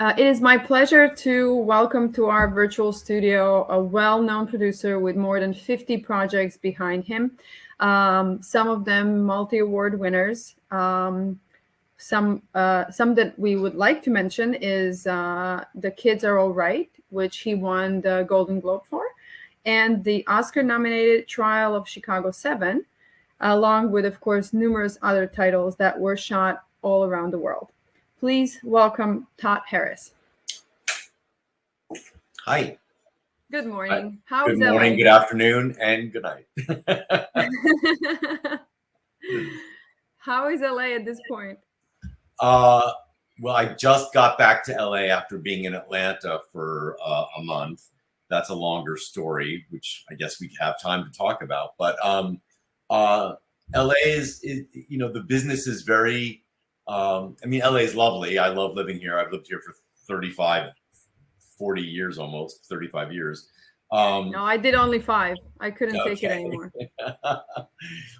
It is my pleasure to welcome to our virtual studio a well-known producer with more than 50 projects behind him. Some of them multi-award winners. Some that we would like to mention is The Kids Are All Right, which he won the Golden Globe for, and the Oscar-nominated Trial of Chicago 7, along with, of course, numerous other titles that were shot all around the world. Please welcome Todd Harris. Hi. Good morning. Hi. Good morning, good afternoon, and good night. How is LA at this point? Well, I just got back to LA after being in Atlanta for a month. That's a longer story, which I guess we have time to talk about. But LA is, the business is very, LA is lovely. I love living here. I've lived here for 40 years, almost 35 years. No, I did only 5. I couldn't take it anymore.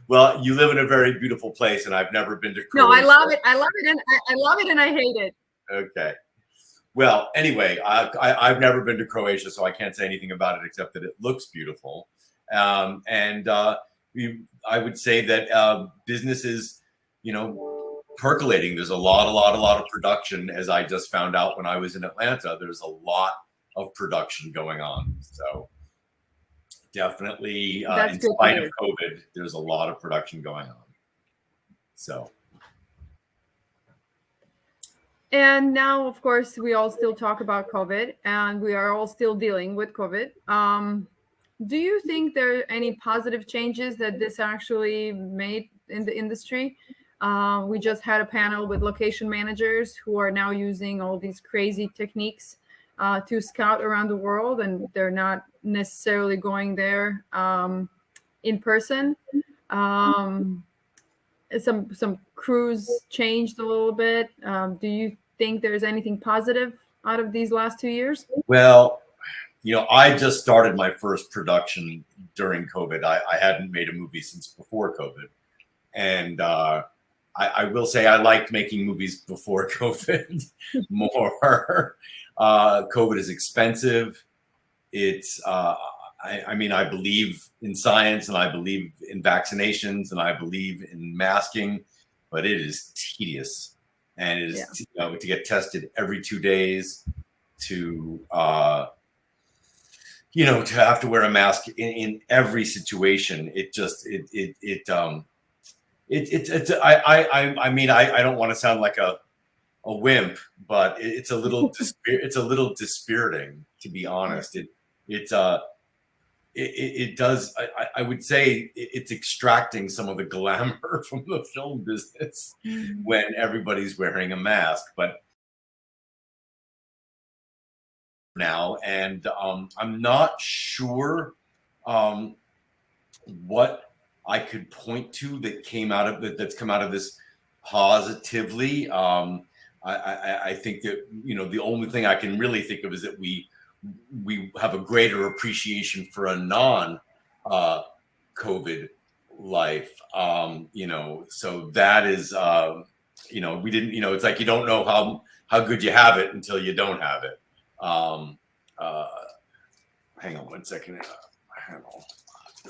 Well, you live in a very beautiful place, and I've never been to Croatia. No, I love it. I love it, and I hate it. Okay. Well, anyway, I've never been to Croatia, so I can't say anything about it except that it looks beautiful. I would say that business is, percolating. There's a lot of production, as I just found out when I was in Atlanta. There's a lot of production going on. So definitely, in spite of COVID, there's a lot of production going on. So. And now, of course, we all still talk about COVID, and we are all still dealing with COVID. Do you think there are any positive changes that this actually made in the industry? We just had a panel with location managers who are now using all these crazy techniques to scout around the world, and they're not necessarily going there in person. Some crews changed a little bit. Do you think there's anything positive out of these last 2 years? Well, I just started my first production during COVID. I hadn't made a movie since before COVID. And I will say I liked making movies before COVID more. COVID is expensive. It's, I believe in science, and I believe in vaccinations, and I believe in masking, but it is tedious. And it is, to get tested every 2 days, to have to wear a mask in every situation. I don't want to sound like a wimp, but it's a little dispiriting, to be honest. It does. I would say it's extracting some of the glamour from the film business when everybody's wearing a mask. But now, and I'm not sure what I could point to that came out of it, that's come out of this positively. I think that, the only thing I can really think of is that we have a greater appreciation for a non-COVID life. So that is, we didn't, it's like you don't know how good you have it until you don't have it. Hang on 1 second.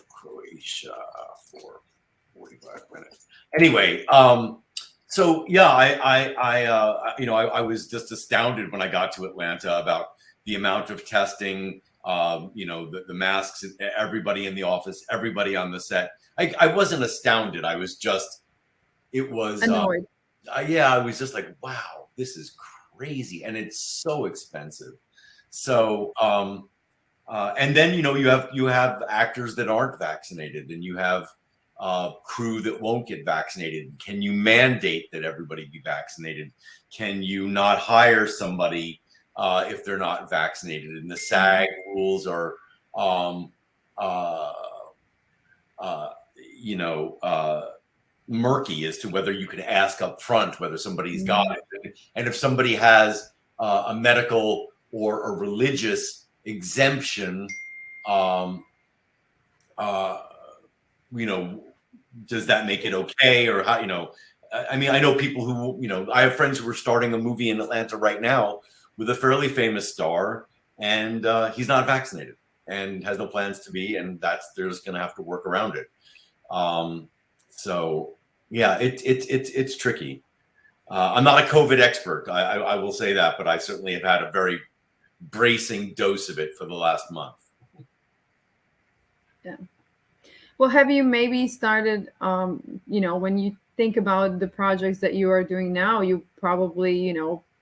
Croatia for 45 minutes. Anyway, so yeah, I was just astounded when I got to Atlanta about the amount of testing, the masks, everybody in the office, everybody on the set. I wasn't astounded. I was just, annoyed. I was just like, wow, this is crazy. And it's so expensive. So, and then, you have actors that aren't vaccinated, and you have crew that won't get vaccinated. Can you mandate that everybody be vaccinated? Can you not hire somebody if they're not vaccinated? And the SAG rules are, murky as to whether you can ask up front whether somebody's got it. And if somebody has a medical or a religious exemption, does that make it okay? Or how, I know people who, I have friends who are starting a movie in Atlanta right now with a fairly famous star, and he's not vaccinated and has no plans to be, and they're just going to have to work around it. So yeah, it's tricky. I'm not a COVID expert, I will say that, but I certainly have had a very bracing dose of it for the last month. Yeah. Well, have you maybe started, when you think about the projects that you are doing now, you probably,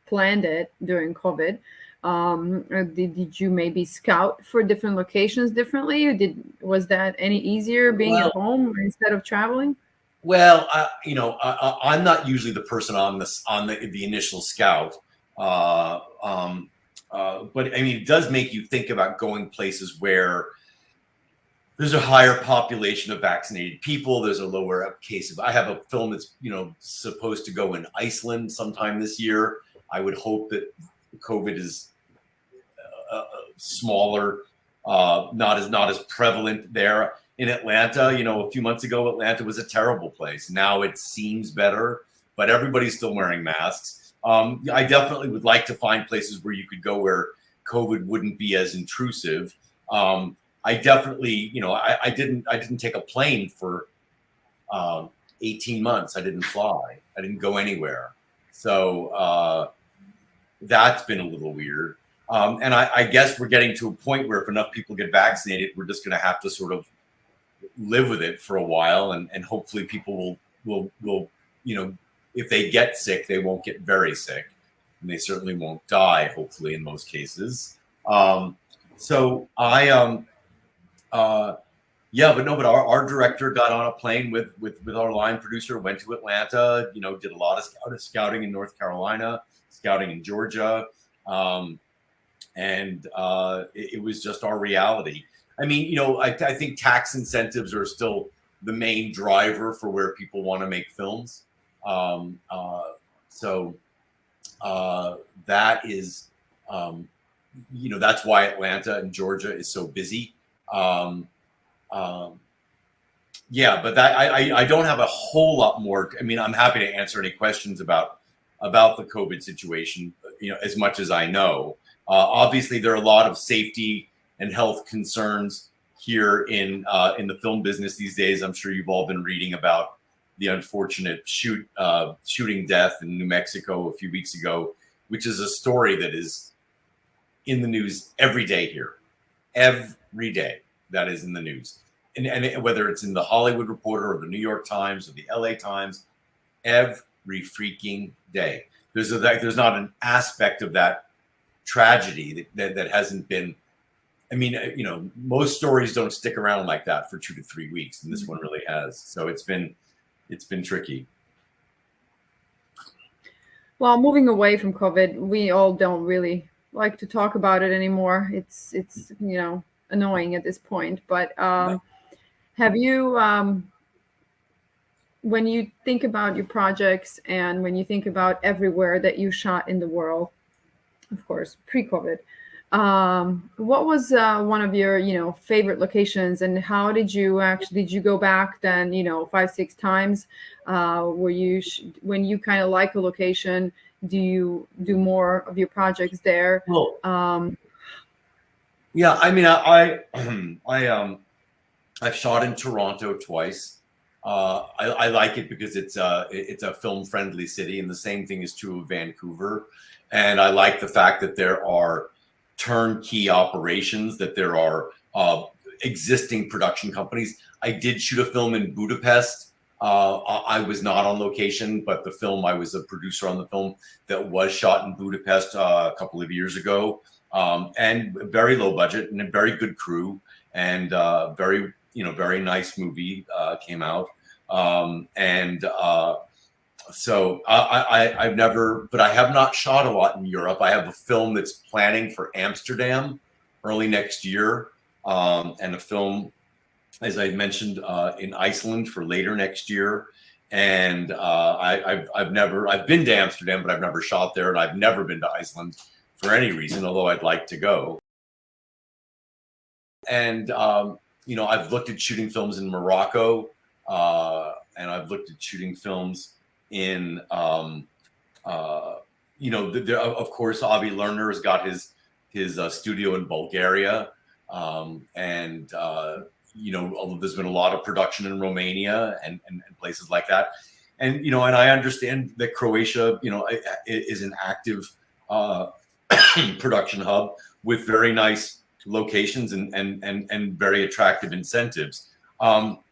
planned it during COVID. Or did you maybe scout for different locations differently? Or was that any easier being at home instead of traveling? Well, I'm not usually the person on the initial scout, but I mean, it does make you think about going places where there's a higher population of vaccinated people. There's a lower case of. I have a film that's supposed to go in Iceland sometime this year. I would hope that COVID is smaller, not as prevalent there. In Atlanta, a few months ago, Atlanta was a terrible place. Now it seems better, but everybody's still wearing masks. I definitely would like to find places where you could go where COVID wouldn't be as intrusive. I definitely, I didn't take a plane for 18 months. I didn't fly. I didn't go anywhere. So that's been a little weird. And I guess we're getting to a point where if enough people get vaccinated, we're just going to have to sort of live with it for a while, and hopefully people will if they get sick, they won't get very sick, and they certainly won't die, hopefully, in most cases. So but our director got on a plane with our line producer, went to Atlanta, did a lot of scouting in North Carolina, scouting in Georgia, and it was just our reality. I mean, I think tax incentives are still the main driver for where people want to make films. So that is, that's why Atlanta and Georgia is so busy. But I don't have a whole lot more. I mean, I'm happy to answer any questions about the COVID situation, as much as I know. Obviously, there are a lot of safety and health concerns here in the film business these days. I'm sure you've all been reading about the unfortunate shooting death in New Mexico a few weeks ago, which is a story that is in the news every day here. Every day that is in the news. And whether it's in the Hollywood Reporter or the New York Times or the LA Times, every freaking day. There's not an aspect of that tragedy that hasn't been. I mean, most stories don't stick around like that for 2 to 3 weeks, and this one really has. So it's been tricky. Well, moving away from COVID, we all don't really like to talk about it anymore. It's annoying at this point. But have you, when you think about your projects and when you think about everywhere that you shot in the world, of course, pre-COVID, what was one of your favorite locations, and how did you go back then 5-6 times? Were you when you kind of like a location, do you do more of your projects there? Well, yeah, I mean, I've shot in Toronto twice. I like it because it's a film friendly city, and the same thing is true of Vancouver. And I like the fact that there are turnkey operations, that there are existing production companies. I did shoot a film in Budapest. I was not on location, but I was a producer on the film that was shot in Budapest a couple of years ago, and very low budget and a very good crew, and very nice movie came out. So I've never, but I have not shot a lot in Europe. I have a film that's planning for Amsterdam early next year, and a film, as I mentioned, in Iceland for later next year. And I've been to Amsterdam, but I've never shot there, and I've never been to Iceland for any reason, although I'd like to go. And I've looked at shooting films in Morocco, and I've looked at shooting films in of course, Avi Lerner has got his studio in Bulgaria, and there's been a lot of production in Romania and places like that, and and I understand that Croatia, is an active production hub with very nice locations and very attractive incentives. What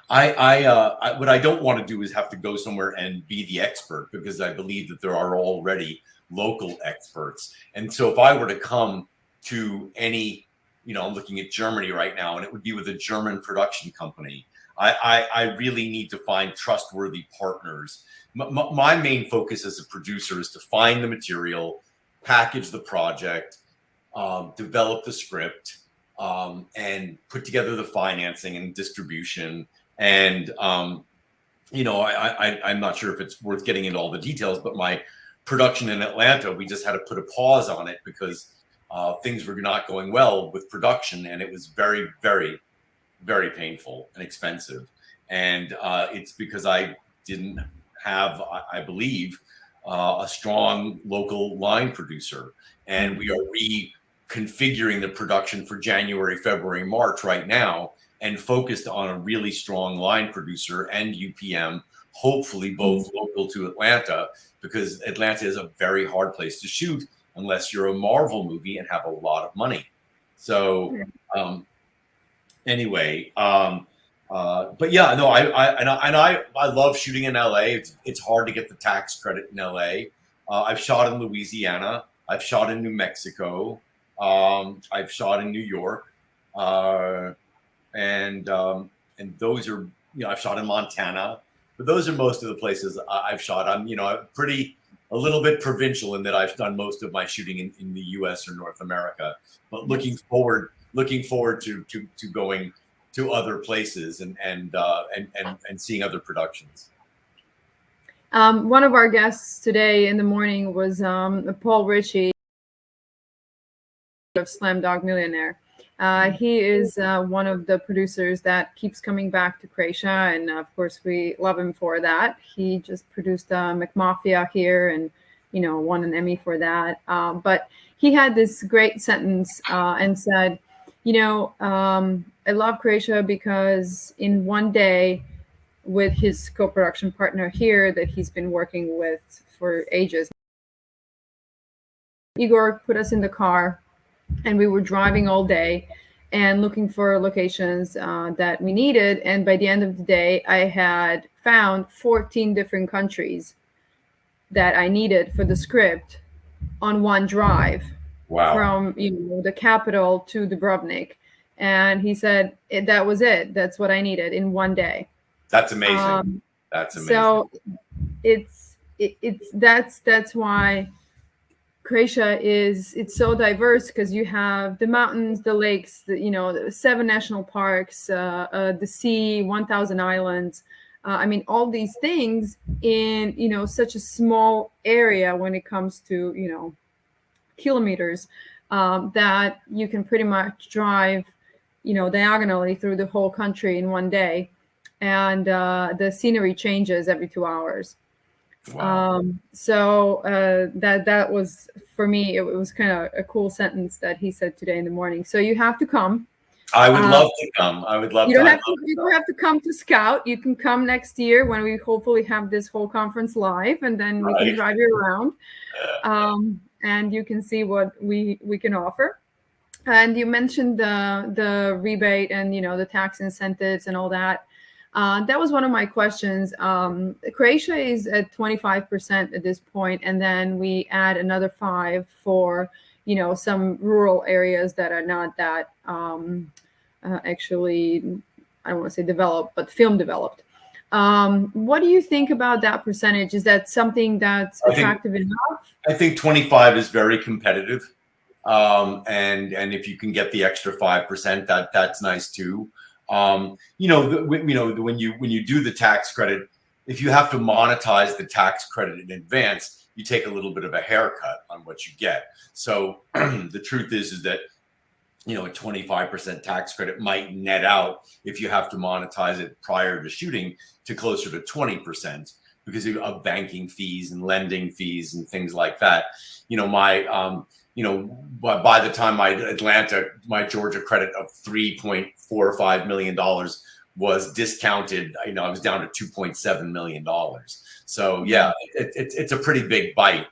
I don't want to do is have to go somewhere and be the expert, because I believe that there are already local experts. And so if I were to come to any, I'm looking at Germany right now, and it would be with a German production company. I really need to find trustworthy partners. My main focus as a producer is to find the material, package the project, develop the script, and put together the financing and distribution. And, I'm not sure if it's worth getting into all the details, but my production in Atlanta, we just had to put a pause on it because things were not going well with production. And it was very, very, very painful and expensive. And it's because I didn't have, I believe, a strong local line producer. And we are reconfiguring the production for January, February, March right now, and focused on a really strong line producer and UPM, hopefully both local to Atlanta, because Atlanta is a very hard place to shoot unless you're a Marvel movie and have a lot of money. So anyway, but yeah, no, I love shooting in LA. It's hard to get the tax credit in LA. I've shot in Louisiana. I've shot in New Mexico. I've shot in New York. And those are, I've shot in Montana, but those are most of the places I've shot. I'm, a little bit provincial in that I've done most of my shooting in the U.S. or North America, but looking forward to going to other places and seeing other productions. One of our guests today in the morning was Paul Ritchie of Slamdog Millionaire. He is one of the producers that keeps coming back to Croatia, and of course we love him for that. He just produced McMafia here, and won an Emmy for that. But he had this great sentence and said, I love Croatia because in one day, with his co-production partner here that he's been working with for ages, Igor put us in the car, and we were driving all day and looking for locations that we needed. And by the end of the day, I had found 14 different countries that I needed for the script on one drive. Wow. From the capital to Dubrovnik. And he said that was it. That's what I needed in one day. That's amazing. That's amazing. So that's why Croatia it's so diverse, because you have the mountains, the lakes, the 7 national parks, the sea, 1,000 islands. All these things in such a small area when it comes to kilometers, that you can pretty much drive diagonally through the whole country in one day, and the scenery changes every 2 hours. Wow. So that was, for me, it was kind of a cool sentence that he said today in the morning. So you have to come. I would love to come. I would love you don't to. You don't have to come to Scout. You can come next year when we hopefully have this whole conference live, and then we can drive you around, and you can see what we can offer. And you mentioned the rebate and the tax incentives and all that. That was one of my questions. Croatia is at 25% at this point, and then we add another 5% for some rural areas that are not that actually, I don't want to say developed, but film developed. What do you think about that percentage? Is that something that's attractive enough? I think 25 is very competitive, and if you can get the extra 5%, that's nice too. When you do the tax credit, if you have to monetize the tax credit in advance, you take a little bit of a haircut on what you get. So the truth is that a 25% tax credit might net out, if you have to monetize it prior to shooting, to closer to 20%, because of banking fees and lending fees and things like that. By the time my Georgia credit of $3.45 million was discounted, I was down to $2.7 million. So yeah, it's a pretty big bite.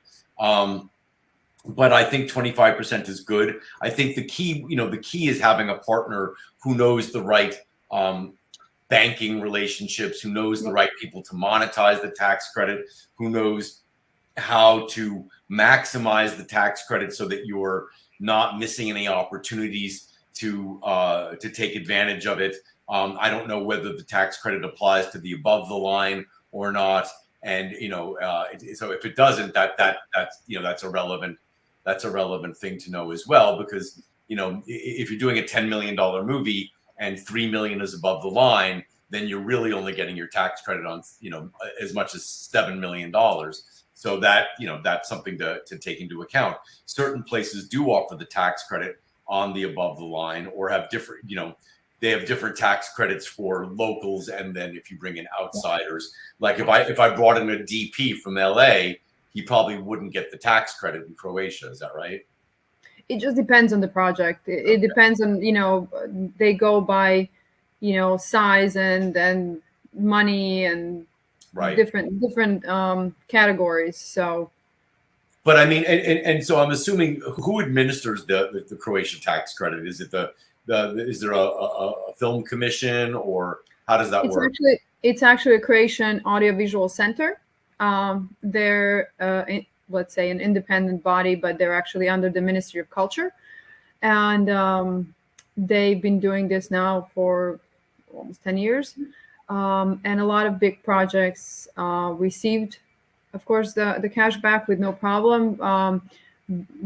But I think 25% is good. I think the key is having a partner who knows the right banking relationships, who knows the right people to monetize the tax credit, who knows how to maximize the tax credit so that you're not missing any opportunities to take advantage of it. I don't know whether the tax credit applies to the above the line or not, and so if it doesn't, that's a relevant thing to know as well, because if you're doing a $10 million movie and $3 million is above the line, then you're really only getting your tax credit on as much as $7 million. So that's something to take into account. Certain places do offer the tax credit on the above the line, or have different, they have different tax credits for locals, and then if you bring in outsiders, like if I brought in a DP from LA, he probably wouldn't get the tax credit in Croatia. Is that right? It just depends on the project. It depends on, they go by, size and money and different categories. So, but I mean, and so I'm assuming, who administers the Croatian tax credit? Is it is there a film commission, or how does that work? It's actually a Croatian Audiovisual Center. They're let's say an independent body, but they're actually under the Ministry of Culture, and they've been doing this now for almost 10 years, and a lot of big projects received, of course, the cash back with no problem.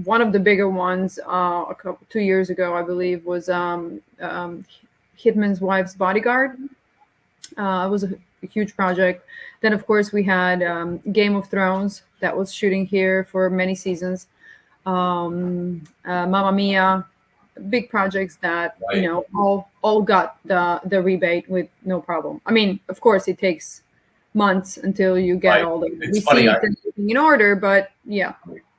One of the bigger ones 2 years ago, I believe, was Hitman's Wife's Bodyguard. It was a huge project. Then, of course, we had Game of Thrones that was shooting here for many seasons. Mamma Mia, big projects that all got the rebate with no problem. I mean, of course, it takes months until you get all the receipts and everything in order, but yeah.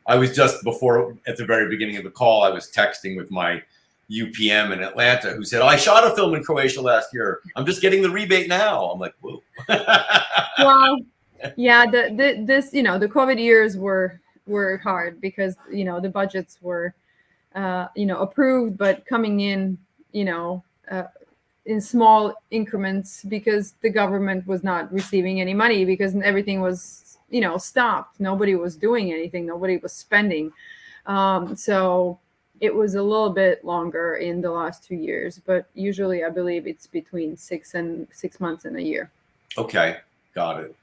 I was just before, at the very beginning of the call, I was texting with my UPM in Atlanta, who said, I shot a film in Croatia last year. I'm just getting the rebate now. I'm like, whoa. Well, yeah, the COVID years were hard because, the budgets were, approved, but coming in, in small increments, because the government was not receiving any money, because everything was, stopped. Nobody was doing anything. Nobody was spending. So it was a little bit longer in the last 2 years, but usually I believe it's between 6 months and a year. Okay. Got it.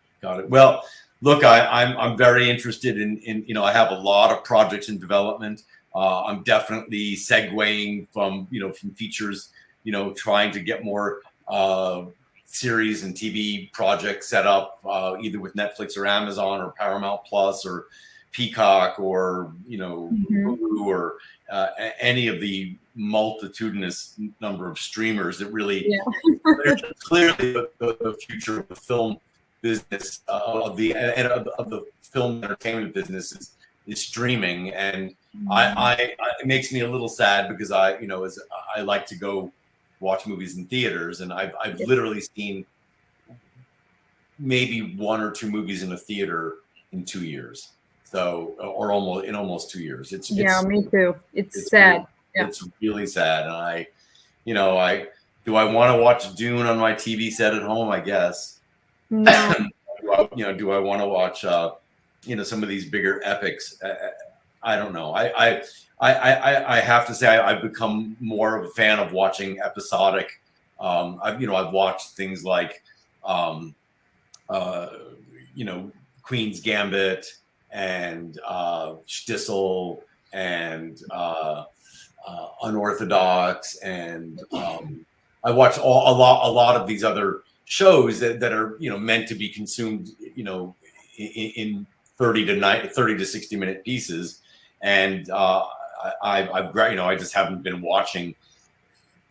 Well, look, I'm very interested in I have a lot of projects in development. I'm definitely segueing from features, trying to get more series and TV projects set up, either with Netflix or Amazon or Paramount Plus or Peacock or Hulu or any of the multitudinous number of streamers that really clearly the future of the film business, of the film entertainment business is streaming, and it makes me a little sad, because I like to go watch movies in theaters, and I've literally seen maybe 1 or 2 movies in a theater in 2 years. So, or almost 2 years. It's me too. It's sad. Really, it's really sad. And do I want to watch Dune on my TV set at home? I guess. No. Do I want to watch some of these bigger epics? I don't know. I have to say I've become more of a fan of watching episodic. I've watched things like Queen's Gambit and Shtisel and Unorthodox, and I watched a lot of these other shows that are meant to be consumed in 30 to 60 minute pieces, and I just haven't been watching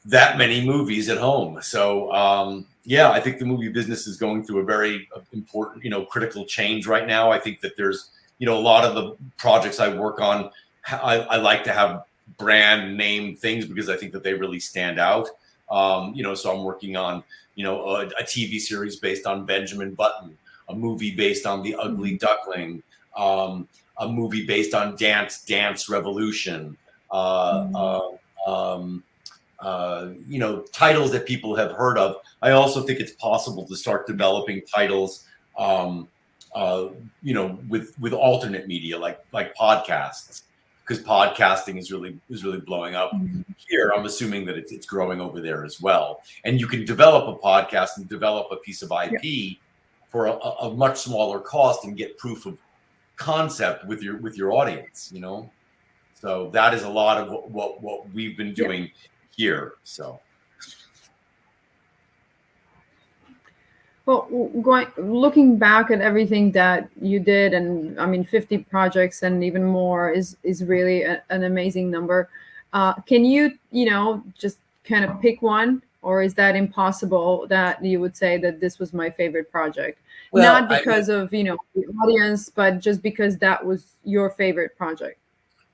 that many movies at home. So Yeah, I think the movie business is going through a very important, critical change right now. I think that there's, a lot of the projects I work on, I like to have brand name things because I think that they really stand out. So I'm working on, a TV series based on Benjamin Button, a movie based on The Ugly Duckling, a movie based on Dance Revolution, titles that people have heard of. I also think it's possible to start developing titles, with alternate media like podcasts, because podcasting is really blowing up here. I'm assuming that it's growing over there as well. And you can develop a podcast and develop a piece of IP for a much smaller cost and get proof of concept with your audience. So that is a lot of what we've been doing here. So. Well, looking back at everything that you did, and I mean, 50 projects and even more is really an amazing number. Can you, just kind of pick one, or is that impossible that you would say that this was my favorite project? Well, not because of, the audience, but just because that was your favorite project.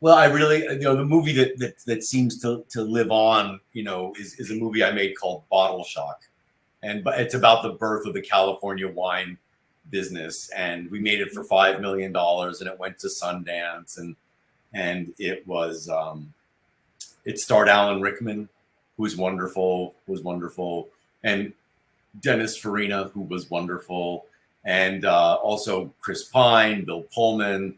Well, I really, the movie that seems to live on, is a movie I made called Bottle Shock. But it's about the birth of the California wine business, and we made it for $5 million, and it went to Sundance, and it was it starred Alan Rickman, who was wonderful, and Dennis Farina, who was wonderful, and also Chris Pine, Bill Pullman,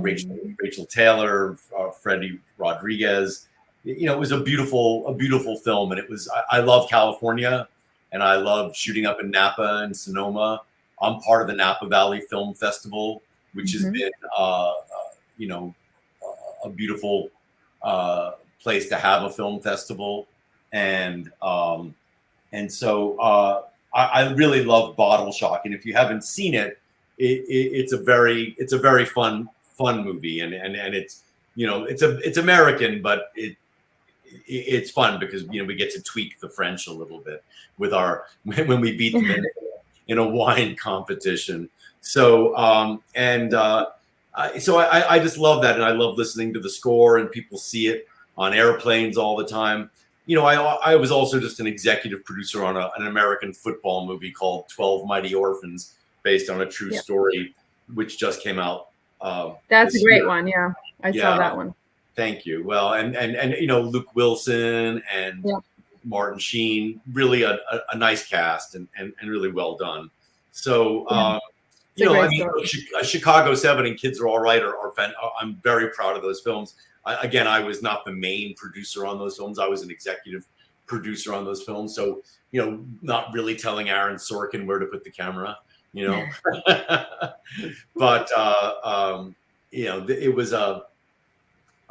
Rachel Taylor, Freddie Rodriguez. It was a beautiful film, and it was. I love California. And I love shooting up in Napa and Sonoma. I'm part of the Napa Valley Film Festival, which has been, a beautiful place to have a film festival. And so I really love Bottle Shock. And if you haven't seen it, it's a very fun movie. And it's, it's American, but it's fun because we get to tweak the French a little bit with when we beat them in a wine competition. So so I just love that, and I love listening to the score, and people see it on airplanes all the time. I was also just an executive producer on an American football movie called 12 Mighty Orphans, based on a true story, which just came out. That's a great one. Yeah, I saw that one. Thank you. Well, and Luke Wilson and Martin Sheen, really a nice cast and really well done. So Chicago 7 and Kids Are All Right are I'm very proud of those films. I was not the main producer on those films. I was an executive producer on those films. So not really telling Aaron Sorkin where to put the camera. But it was a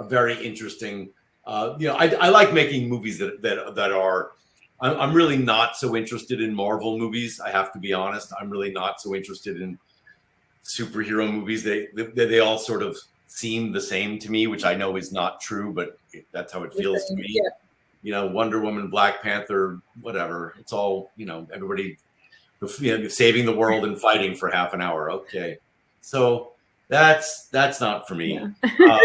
very interesting. I like making movies that are. I'm really not so interested in Marvel movies. I have to be honest. I'm really not so interested in superhero movies. They all sort of seem the same to me, which I know is not true, but that's how it feels to me. Yeah. Wonder Woman, Black Panther, whatever. It's all everybody, saving the world and fighting for half an hour. Okay, so that's not for me. Yeah.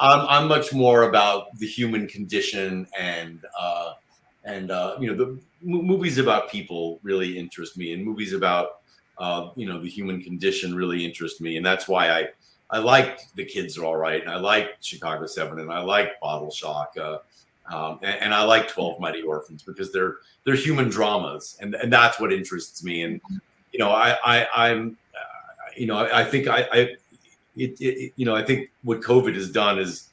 I'm much more about the human condition, and the movies about people really interest me, and movies about the human condition really interest me, and that's why I liked The Kids Are All Right, and I liked Chicago 7, and I liked Bottle Shock, and I like 12 Mighty Orphans, because they're human dramas, and that's what interests me, and I think what COVID has done is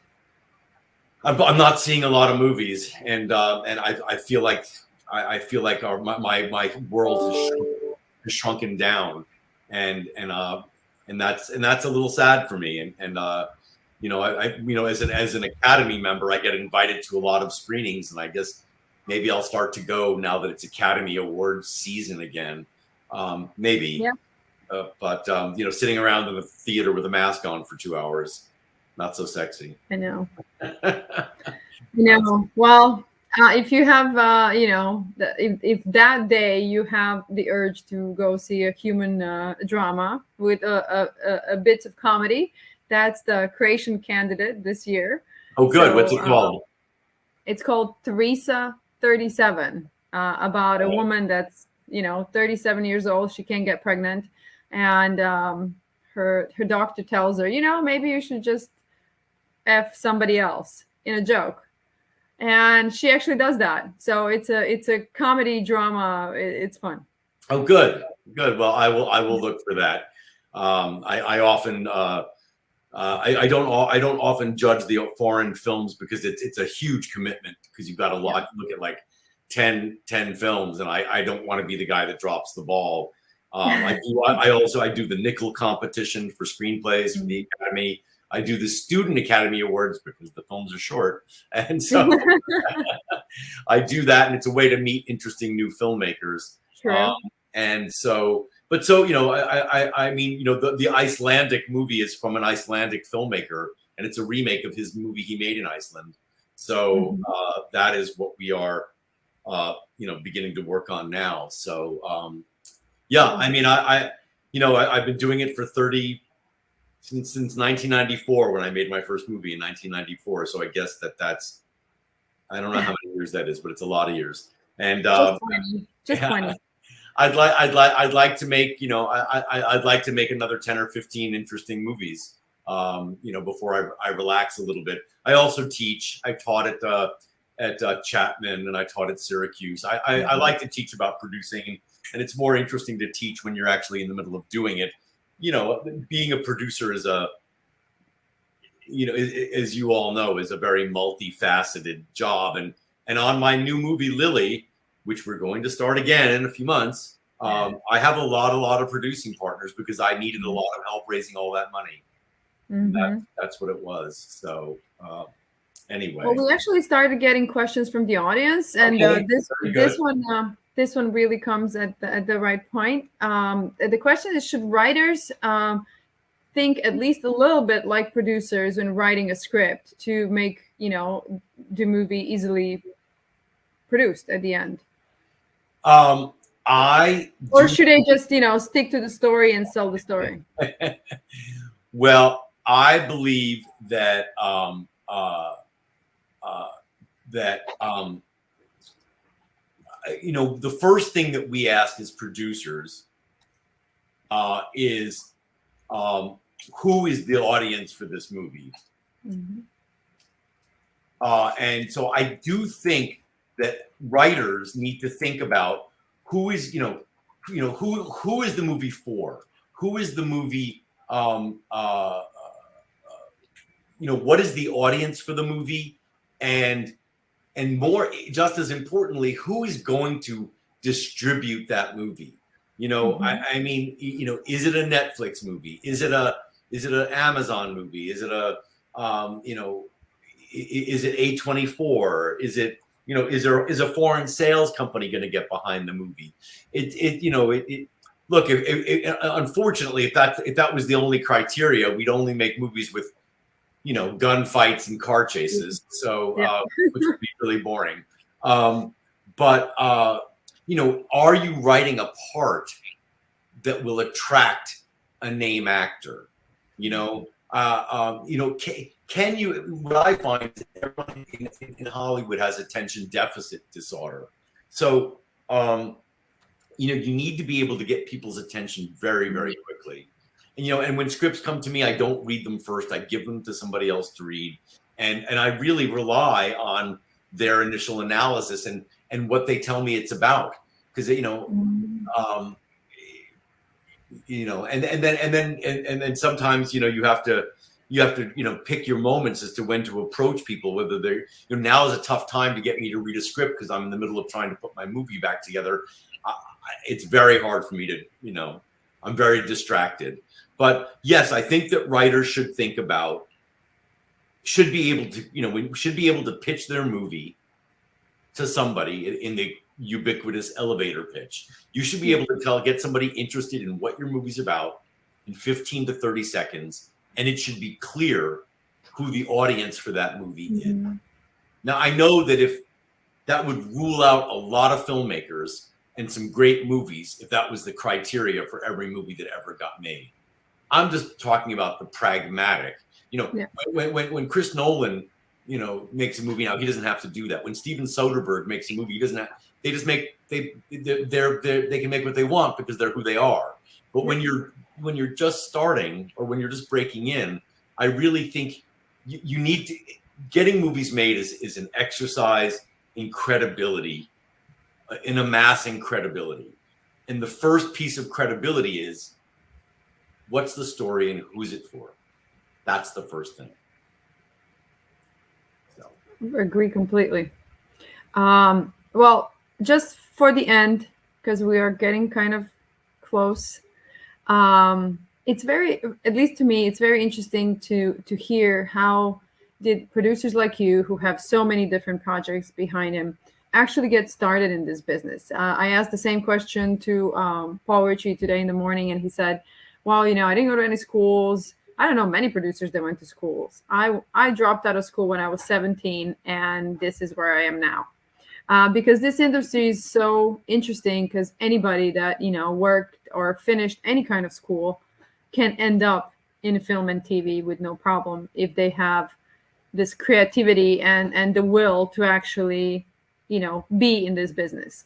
I'm not seeing a lot of movies, and I feel like my world has shrunken down, and that's a little sad for me, and as an Academy member, I get invited to a lot of screenings, and I guess maybe I'll start to go now that it's Academy Awards season again, maybe. Yeah. But sitting around in the theater with a mask on for 2 hours, not so sexy. I know. Well, if you have, if that day you have the urge to go see a human drama with a bit of comedy, that's the creation candidate this year. Oh, good. What's So it called? it's called Teresa 37, about a woman that's 37 years old. She can't get pregnant, and her doctor tells her, maybe you should just F somebody else in a joke. And she actually does that. So it's a comedy drama. It's fun. Oh, good. Well, I will look for that. I often I don't often judge the foreign films because it's a huge commitment, because you've got a lot. Look at like 10 films, and I don't want to be the guy that drops the ball. I do the nickel competition for screenplays for the Academy. I do the Student Academy Awards because the films are short, and so I do that, and it's a way to meet interesting new filmmakers. True. And so, I mean, the Icelandic movie is from an Icelandic filmmaker, and it's a remake of his movie he made in Iceland. So that is what we are, beginning to work on now. So, I mean, I've been doing it for since 1994, when I made my first movie in 1994. So I guess that's, I don't know how many years that is, but it's a lot of years. And just 20. I'd like to make, I'd like to make another 10 or 15 interesting movies, before I relax a little bit. I also teach. I taught at Chapman, and I taught at Syracuse. I like to teach about producing, and it's more interesting to teach when you're actually in the middle of doing it. Being a producer is as you all know, is a very multifaceted job. And on my new movie, Lily, which we're going to start again in a few months, I have a lot of producing partners, because I needed a lot of help raising all that money. That's what it was. So anyway. Well, we actually started getting questions from the audience, and this one really comes at the right point. The question is, should writers think at least a little bit like producers when writing a script to make the movie easily produced at the end? Or should they just stick to the story and sell the story? Well, I believe that the first thing that we ask as producers is who is the audience for this movie? And so I do think that writers need to think about who is who is the movie for? Who is the movie? What is the audience for the movie? And more, just as importantly, who is going to distribute that movie? I mean, is it a Netflix movie? Is it an Amazon movie? Is it is it A24? Is it, is a foreign sales company going to get behind the movie? Look, unfortunately, if that was the only criteria, we'd only make movies with, gunfights and car chases. So, which would be really boring. But are you writing a part that will attract a name actor? Can you? What I find is everyone in Hollywood has attention deficit disorder. So, you need to be able to get people's attention very, very quickly. And when scripts come to me, I don't read them first. I give them to somebody else to read, and I really rely on their initial analysis and what they tell me it's about, because and then sometimes you have to pick your moments as to when to approach people, whether they're now is a tough time to get me to read a script because I'm in the middle of trying to put my movie back together. It's very hard for me to I'm very distracted. But yes, I think that writers should be able to pitch their movie to somebody in the ubiquitous elevator pitch. You should be able to get somebody interested in what your movie's about in 15 to 30 seconds, and it should be clear who the audience for that movie is. Now, I know that if that would rule out a lot of filmmakers and some great movies if that was the criteria for every movie that ever got made. I'm just talking about the pragmatic. You know, when Chris Nolan, you know, makes a movie now, he doesn't have to do that. When Steven Soderbergh makes a movie, he doesn't have. They just make they can make what they want because they're who they are. But when you're just starting or when you're just breaking in, I really think you need to getting movies made is an exercise in credibility, in amassing credibility. And the first piece of credibility is what's the story and who's it for? That's the first thing. So. I agree completely. Well, just for the end, because we are getting kind of close. It's very, at least to me, it's very interesting to hear how did producers like you, who have so many different projects behind him, actually get started in this business. I asked the same question to Paul Ritchie today in the morning, and he said, well, you know, I didn't go to any schools. I don't know many producers that went to schools. I dropped out of school when I was 17, and this is where I am now. Because this industry is so interesting, because anybody that, you know, worked or finished any kind of school can end up in film and TV with no problem if they have this creativity and the will to actually, you know, be in this business.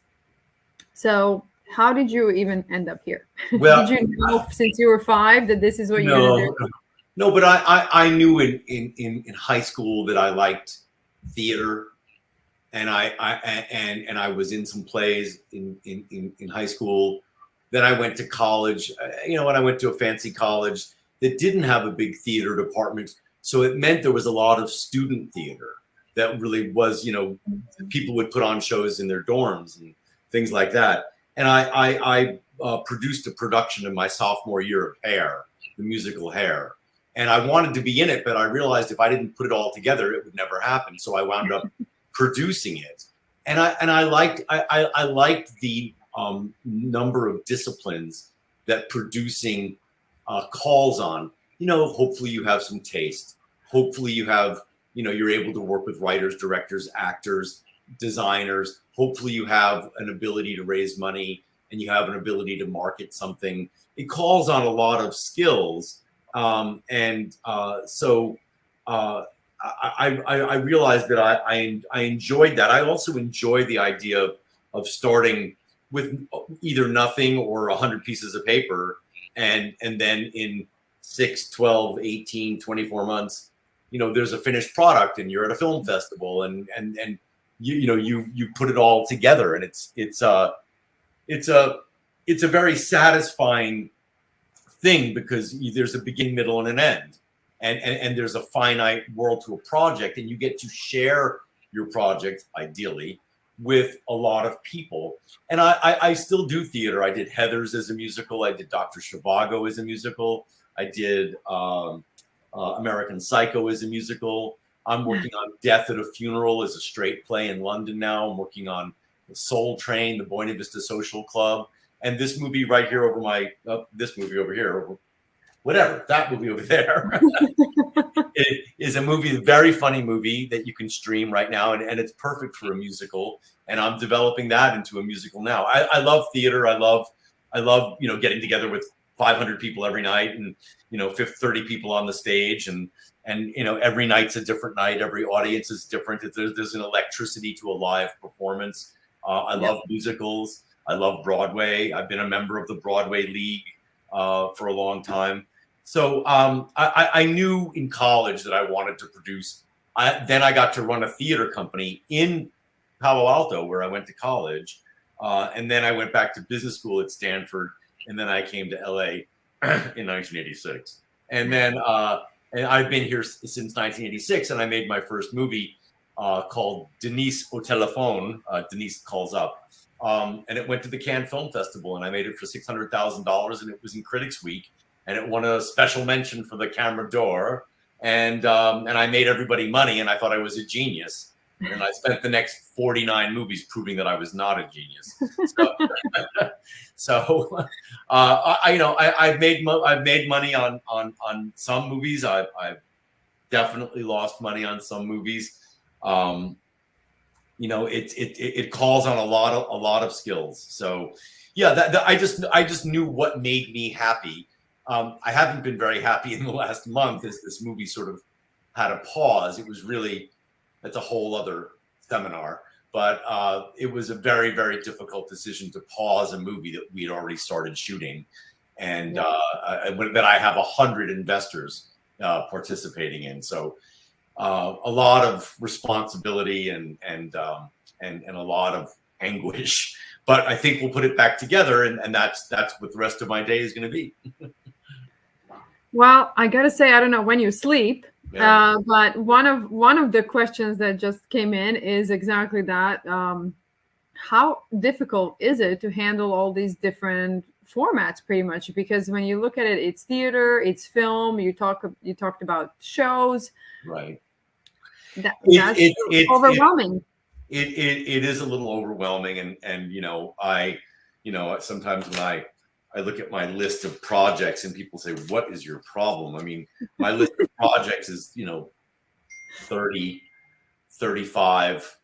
So how did you even end up here? Well, did you know since you were 5 that this is what you're going to do? No, but I knew in high school that I liked theater. And I was in some plays in high school. Then I went to college. You know, when I went to a fancy college that didn't have a big theater department, so it meant there was a lot of student theater that really was, you know, people would put on shows in their dorms and things like that. And I produced a production in my sophomore year of Hair, the musical Hair. And I wanted to be in it, but I realized if I didn't put it all together, it would never happen. So I wound up producing it, and I liked the number of disciplines that producing calls on. You know, hopefully you have some taste. Hopefully you have, you know, you're able to work with writers, directors, actors, designers. Hopefully you have an ability to raise money and you have an ability to market something. It calls on a lot of skills, so. I realized that I enjoyed that. I also enjoy the idea of starting with either nothing or 100 pieces of paper. And then in 6, 12, 18, 24 months, you know, there's a finished product and you're at a film festival and you put it all together. And it's a very satisfying thing because there's a beginning, middle, and an end. And there's a finite world to a project, and you get to share your project, ideally, with a lot of people. And I still do theater. I did Heathers as a musical. I did Dr. Zhivago as a musical. I did American Psycho as a musical. I'm working on Death at a Funeral as a straight play in London now. I'm working on The Soul Train, the Buena Vista Social Club. And this movie right here over my, this movie over here, whatever, that movie over there. It is a movie, a very funny movie that you can stream right now, and it's perfect for a musical. And I'm developing that into a musical now. I love theater. I love, you know, getting together with 500 people every night, and, you know, 30 people on the stage, and you know, every night's a different night. Every audience is different. There's an electricity to a live performance. I love musicals. I love Broadway. I've been a member of the Broadway League for a long time. So I knew in college that I wanted to produce. Then I got to run a theater company in Palo Alto, where I went to college. And then I went back to business school at Stanford. And then I came to LA in 1986. And then and I've been here since 1986. And I made my first movie called Denise au Téléphone. Denise Calls Up. And it went to the Cannes Film Festival. And I made it for $600,000. And it was in Critics Week. And it won a special mention for the Camera d'Or, and I made everybody money, and I thought I was a genius. And I spent the next 49 movies proving that I was not a genius. So, I've made money on some movies. I've definitely lost money on some movies. it calls on a lot of skills. So yeah, I just knew what made me happy. I haven't been very happy in the last month as this movie sort of had a pause. It was really, that's a whole other seminar, but it was a very, very difficult decision to pause a movie that we had already started shooting, and that I have 100 investors participating in. So a lot of responsibility and a lot of anguish. But I think we'll put it back together, and that's what the rest of my day is going to be. Well, I gotta say, I don't know when you sleep, Yeah. but one of the questions that just came in is exactly that. How difficult is it to handle all these different formats, pretty much? Because when you look at it, it's theater, it's film. You talked about shows. Right. That's overwhelming. It is a little overwhelming, and sometimes when I look at my list of projects and people say, what is your problem? I mean, my list of projects is 30, 35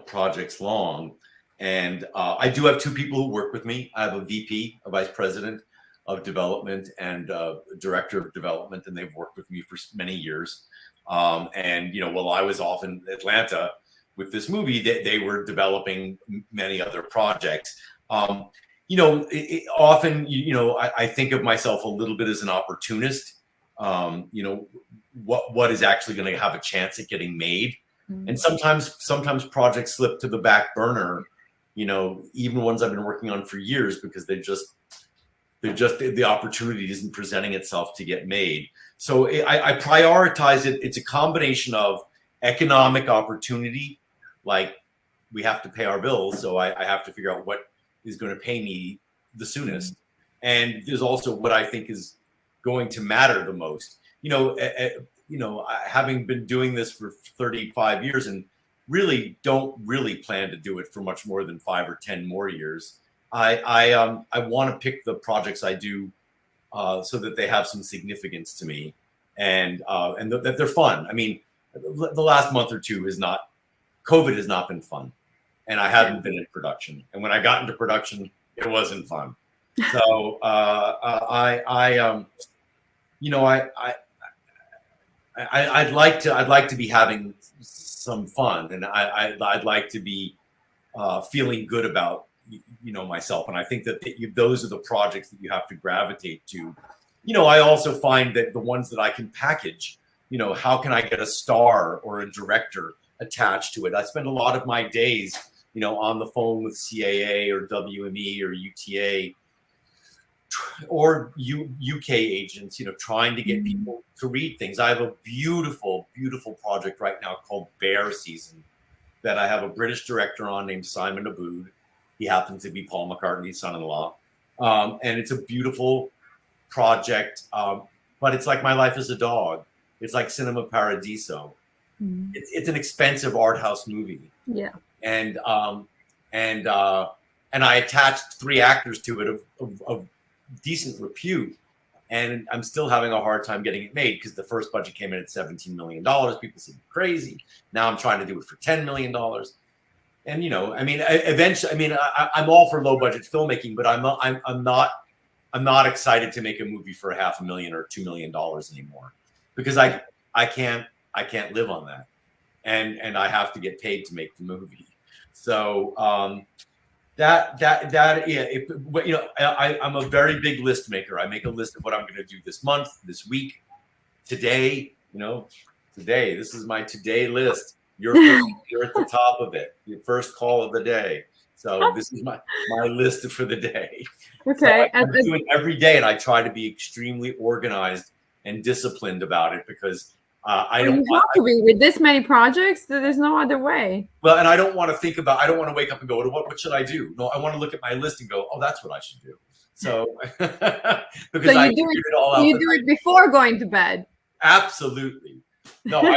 projects long, and I do have two people who work with me. I have a VP, a vice president of development, and a director of development, and they've worked with me for many years. And while I was off in Atlanta with this movie, they were developing many other projects. Often, I think of myself a little bit as an opportunist. What is actually going to have a chance at getting made, and sometimes projects slip to the back burner. Even ones I've been working on for years, because they're just the opportunity isn't presenting itself to get made. So I prioritize it. It's a combination of economic opportunity, like we have to pay our bills, so I have to figure out what is going to pay me the soonest. And there's also what I think is going to matter the most. Having been doing this for 35 years and don't plan to do it for much more than 5 or 10 more years. I want to pick the projects I do so that they have some significance to me, and that they're fun. I mean, the last month or two COVID has not been fun, and I haven't been in production. And when I got into production, it wasn't fun. So I'd like to be having some fun, and I'd like to be feeling good about myself. And I think that those are the projects that you have to gravitate to. I also find that the ones that I can package, how can I get a star or a director attached to it? I spend a lot of my days, on the phone with CAA or WME or UTA or UK agents, trying to get people to read things. I have a beautiful, beautiful project right now called Bear Season that I have a British director on named Simon Abood. He happens to be Paul McCartney's son-in-law. And it's a beautiful project, but it's like My Life as a Dog. It's like Cinema Paradiso. It's an expensive art house movie. Yeah. And I attached 3 actors to it of decent repute, and I'm still having a hard time getting it made because the first budget came in at $17 million. People seem crazy. Now I'm trying to do it for $10 million. And eventually, I'm all for low budget filmmaking, but I'm not excited to make a movie for $500,000 or $2 million anymore, because I can't live on that, and I have to get paid to make the movie. So I'm a very big list maker. I make a list of what I'm going to do this month, this week, today. Today. This is my today list. You're at the top of it. Your first call of the day. So this is my list for the day. Okay. So I'm doing it every day, and I try to be extremely organized and disciplined about it, because I don't have to be with this many projects. There's no other way. Well, and I don't want to I don't want to wake up and go, what should I do? No, I want to look at my list and go, oh, that's what I should do. So because I figured it all out. You do it before going to bed. Absolutely. No, I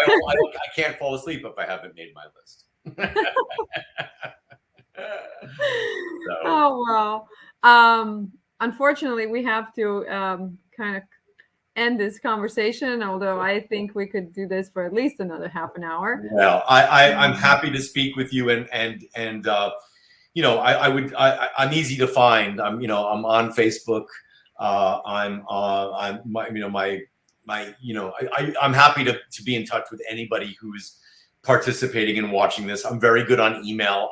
can't fall asleep if I haven't made my list. Oh, well. Unfortunately, we have to kind of end this conversation, although I think we could do this for at least another half an hour. Well, I'm happy to speak with you, and you know, I'm easy to find. I'm on Facebook. I'm I'm happy to be in touch with anybody who's participating and watching this. I'm very good on email.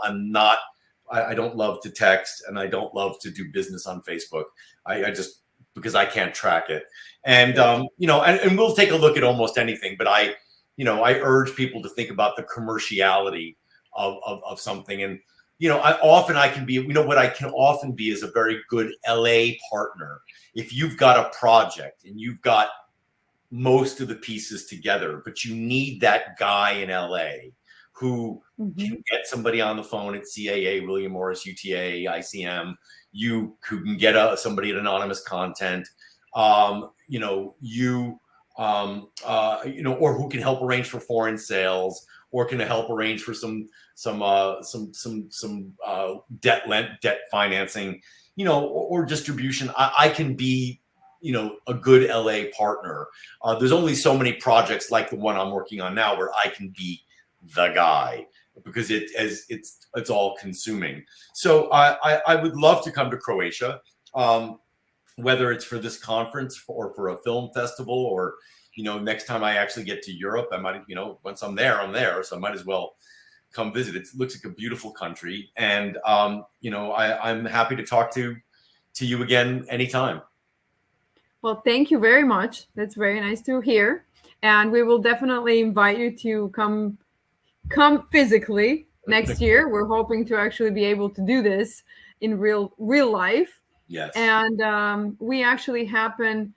I don't love to text, and I don't love to do business on Facebook. I just, because I can't track it. And and we'll take a look at almost anything, but I urge people to think about the commerciality of something. And I can be, what I can often be is a very good LA partner. If you've got a project and you've got most of the pieces together, but you need that guy in LA who can get somebody on the phone at CAA, William Morris, UTA, ICM, who can get somebody at Anonymous Content, or who can help arrange for foreign sales, or can help arrange for some debt financing, or distribution. I can be, a good LA partner. There's only so many projects like the one I'm working on now where I can be the guy, because it's all consuming. So I would love to come to Croatia, whether it's for this conference or for a film festival, or next time I actually get to Europe, I might, once I'm there, so I might as well come visit. It looks like a beautiful country, and I'm happy to talk to you again anytime. Well, thank you very much. That's very nice to hear, and we will definitely invite you to come physically next year. We're hoping to actually be able to do this in real life. Yes. And we actually happen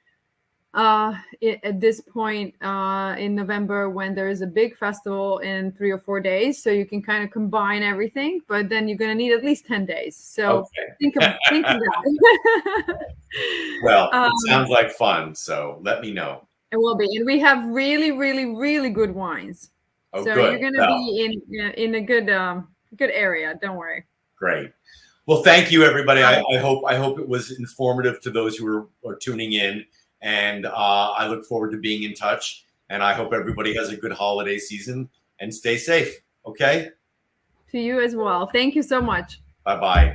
at this point in November, when there is a big festival in 3 or 4 days. So you can kind of combine everything, but then you're going to need at least 10 days. So think of that. Well, it sounds like fun. So let me know. It will be. And we have really, really, really good wines. Oh, so good. You're going to be in a good area. Don't worry. Great. Well, thank you, everybody. I hope it was informative to those who are tuning in, and I look forward to being in touch. And I hope everybody has a good holiday season and stay safe. Okay. To you as well. Thank you so much. Bye-bye.